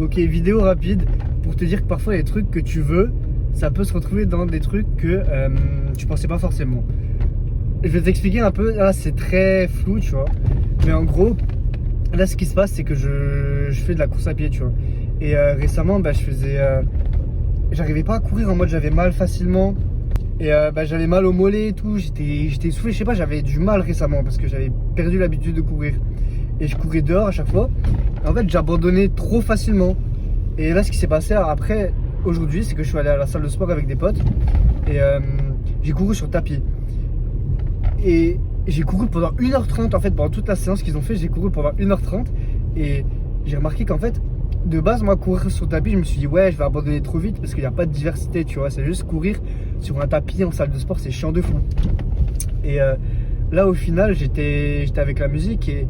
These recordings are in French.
Ok, vidéo rapide pour te dire que parfois les trucs que tu veux, ça peut se retrouver dans des trucs que tu pensais pas forcément. Je vais t'expliquer un peu, là c'est très flou, tu vois. Mais en gros, là ce qui se passe, c'est que je fais de la course à pied, tu vois. Et récemment, j'arrivais pas à courir en mode j'avais mal facilement. Et j'avais mal au mollet et tout, j'étais essoufflé, je sais pas, j'avais du mal récemment parce que j'avais perdu l'habitude de courir. Et je courais dehors à chaque fois. Et en fait, j'abandonnais trop facilement. Et là, ce qui s'est passé après, aujourd'hui, c'est que je suis allé à la salle de sport avec des potes. Et j'ai couru sur tapis. Et j'ai couru pendant 1h30. En fait, pendant toute la séance qu'ils ont fait, j'ai couru pendant 1h30. Et j'ai remarqué qu'en fait, de base, moi, courir sur tapis, je me suis dit, ouais, je vais abandonner trop vite parce qu'il n'y a pas de diversité, tu vois. C'est juste courir sur un tapis en salle de sport, c'est chiant de fou. Et là, au final, j'étais avec la musique et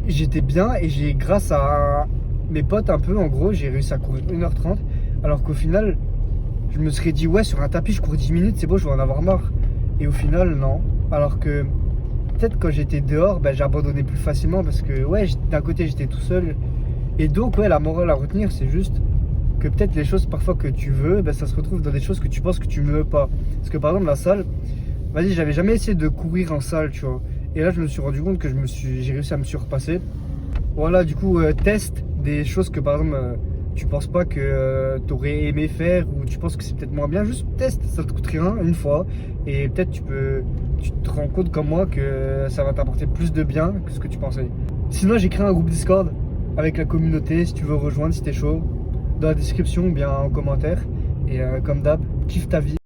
j'étais bien. Et grâce à mes potes, un peu, en gros, j'ai réussi à courir 1h30. Alors qu'au final, je me serais dit, ouais, sur un tapis, je cours 10 minutes, c'est bon, je vais en avoir marre. Et au final, non. Alors que peut-être quand j'étais dehors, j'abandonnais plus facilement parce que, ouais, d'un côté, j'étais tout seul. Et donc, ouais, la morale à retenir, c'est juste que peut-être les choses parfois que tu veux, ça se retrouve dans des choses que tu penses que tu ne veux pas. Parce que par exemple, la salle, vas-y, j'avais jamais essayé de courir en salle, tu vois. Et là, je me suis rendu compte que j'ai réussi à me surpasser. Voilà, du coup, teste des choses que par exemple, tu penses pas que tu aurais aimé faire ou tu penses que c'est peut-être moins bien. Juste teste, ça te coûte rien une fois. Et peut-être tu te rends compte comme moi que ça va t'apporter plus de bien que ce que tu pensais. Sinon, j'ai créé un groupe Discord avec la communauté, si tu veux rejoindre, si t'es chaud, dans la description ou bien en commentaire. Et comme d'hab, kiffe ta vie.